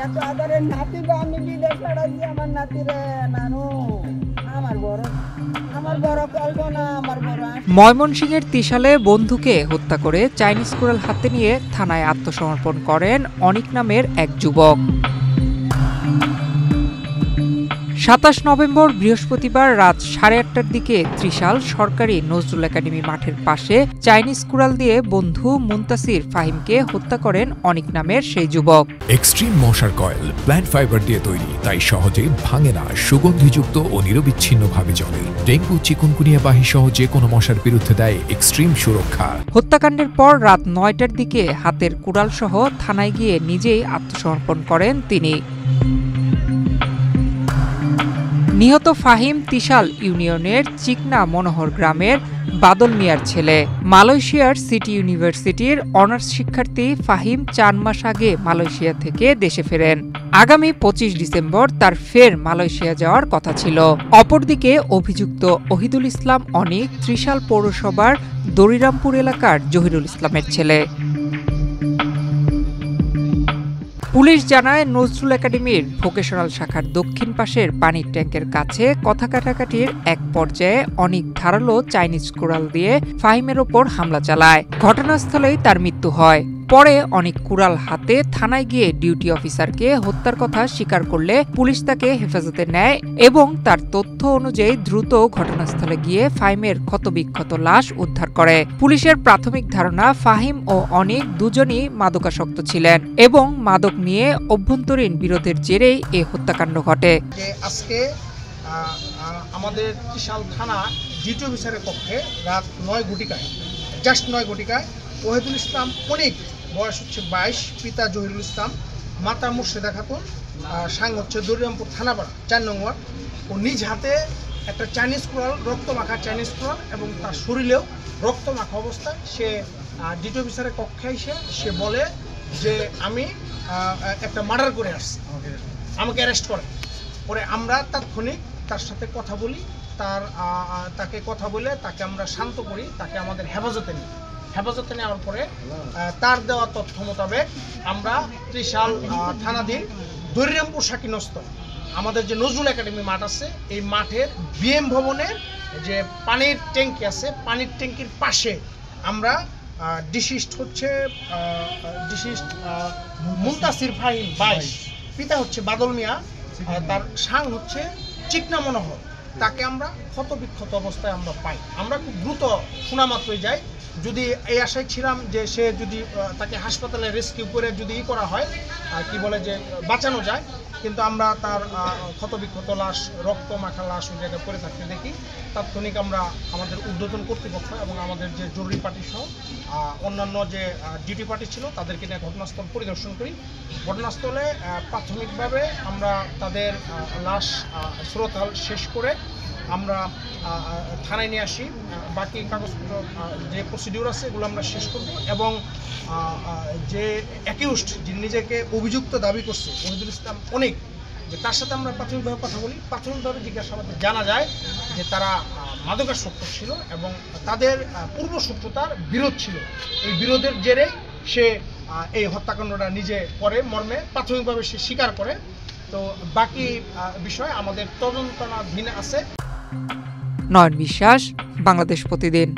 এত আদরের নাতি বা আমি বিদেশ পাঠাচ্ছি আমার নাতিরে নানু আমার বড় কল্পনা আমার বড়। ময়মনসিংহের ত্রিশালে বন্ধুকে হত্যা করে চাইনিজ কুড়াল হাতে নিয়ে থানায় আত্মসমর্পণ করেন অনিক নামের এক যুবক। ২৭ নভেম্বর বৃহস্পতিবার রাত ৮:৩০টার দিকে ত্রিশাল সরকারি নজরুল একাডেমি মাঠের পাশে চাইনিজ কুড়াল দিয়ে বন্ধু মুনতাসির ফাহিমকে হত্যা করেন অনিক নামের সেই যুবক। এক্সট্রিম মশার কয়েল প্ল্যান্ট ফাইবার দিয়ে তৈরি, তাই সহজে ভাঙে না, সুগন্ধিযুক্ত ও নিরবিচ্ছিন্নভাবে জ্বলে। ডেঙ্গু, চিকুনগুনিয়া বাহি সহ যে কোনো মশার বিরুদ্ধে দেয় এক্সট্রিম সুরক্ষা। হত্যাকাণ্ডের পর রাত ৯টার দিকে হাতের কুড়াল সহ থানায় গিয়ে নিজেই আত্মসমর্পণ করেন তিনি। নিহত ফাহিম ত্রিশাল ইউনিয়নের চিকনা মনোহর গ্রামের বাদল মিয়ার ছেলে। মালয়েশিয়ার সিটি ইউনিভার্সিটির অনার্স শিক্ষার্থী ফাহিম ৪ মাস আগে মালয়েশিয়া থেকে দেশে ফেরেন। আগামী ২৫ ডিসেম্বর তার ফের মালয়েশিয়া যাওয়ার কথা ছিল। অপরদিকে অভিযুক্ত ওহিদুল ইসলাম অনিক ত্রিশাল পৌরসভার দরিরামপুর এলাকার জহিরুল ইসলামের ছেলে। পুলিশ জানায়, নজরুল একাডেমির ভোকেশনাল শাখার দক্ষিণ পাশের পানির ট্যাঙ্কের কাছে কথা কাটাকাটির এক পর্যায়ে অনিক ধারালো চাইনিজ কুড়াল দিয়ে ফাহিমের ওপর হামলা চালায়। ঘটনাস্থলেই তার মৃত্যু হয়। পরে অনিক কুড়াল হাতে থানায় গিয়ে ডিউটি অফিসারকে হত্যার কথা স্বীকার করলে পুলিশ তাকে হেফাজতে নেয় এবং তার তথ্য অনুযায়ী দ্রুত ঘটনাস্থলে গিয়ে ফাহিমের ক্ষতবিক্ষত লাশ উদ্ধার করে। পুলিশের প্রাথমিক ধারণা, ফাহিম ও অনিক দুজনই মাদকাসক্ত ছিলেন এবং মাদক নিয়ে অভ্যন্তরীণ বিরোধের জেরেই এই হত্যাকাণ্ড ঘটে। আজকে আমাদের ত্রিশাল থানা ডিউটি অফিসারের পক্ষে রাত 9 ঘটিকায় ওহিদুল ইসলাম অনিক, বয়স হচ্ছে 22, পিতা জহিরুল ইসলাম, মাতা মুর্শেদা খাতুন, সাং হচ্ছে দরিরামপুর থানাপাড়া ৪ নং ওয়ার্ড। ও নিজ হাতে একটা চাইনিজ কুড়াল, রক্তমাখা চাইনিজ কুড়াল এবং তার শরীরেও রক্তমাখা অবস্থায় সে ডিউটি অফিসারের কক্ষে এসে সে বলে যে আমি একটা মার্ডার করে আসছি, আমাকে অ্যারেস্ট করে। পরে আমরা তাৎক্ষণিক তার সাথে কথা বলি, তাকে কথা বলে তাকে আমরা শান্ত করি, তাকে আমাদের হেফাজতে নেওয়ার পরে তার দেওয়া তথ্য মোতাবেক আমরা ত্রিশাল থানাধীন দরিরামপুর শাকিনস্থ আমাদের যে নজরুল একাডেমি মাঠ আছে, এই মাঠের বিএম ভবনের যে পানির ট্যাঙ্কি আছে, পানির ট্যাঙ্কির পাশে আমরা ডিসিস্ট মুনতাসির ফাহিম 22, পিতা হচ্ছে বাদল মিয়া, তার সাং হচ্ছে চিকনা মনোহর, তাকে আমরা ক্ষতবিক্ষত অবস্থায় আমরা পাই। আমরা খুব দ্রুত শোনা মাত্রই যাই, যদি এই আশায় ছিলাম যে সে যদি তাকে হাসপাতালে রেস্কিউ করে যদি করা হয় কি বলে যে বাঁচানো যায়, কিন্তু আমরা তার ক্ষতবিক্ষত লাশ, রক্ত মাখা লাশ ওই জায়গায় পড়ে থাকতে দেখি। তাৎক্ষণিক আমরা আমাদের ঊর্ধ্বতন কর্তৃপক্ষ এবং আমাদের যে জরুরি পার্টি সহ অন্যান্য যে ডিউটি পার্টি ছিল তাদেরকে নিয়ে ঘটনাস্থল পরিদর্শন করি। ঘটনাস্থলে প্রাথমিকভাবে আমরা তাদের লাশ শ্রোতাল শেষ করে আমরা থানায় নিয়ে আসি। বাকি কাগজপত্র যে প্রসিডিউর আছে এগুলো আমরা শেষ করব এবং যে অ্যাকিউজড, যিনি নিজেকে অভিযুক্ত দাবি করছে ওহিদুল ইসলাম অনিক, যে তার সাথে আমরা প্রাথমিকভাবে কথা বলি। প্রাথমিকভাবে জিজ্ঞাসাবাদে জানা যায় যে তারা মাদকাসক্ত ছিল এবং তাদের পূর্বশত্রুতার বিরোধ ছিল। এই বিরোধের জেরে সে এই হত্যাকাণ্ডটা নিজে করে মর্মে প্রাথমিকভাবে সে স্বীকার করে। তো বাকি বিষয় আমাদের তদন্তাধীন আছে। নয়ন বিশ্বাস, বাংলাদেশ প্রতিদিন।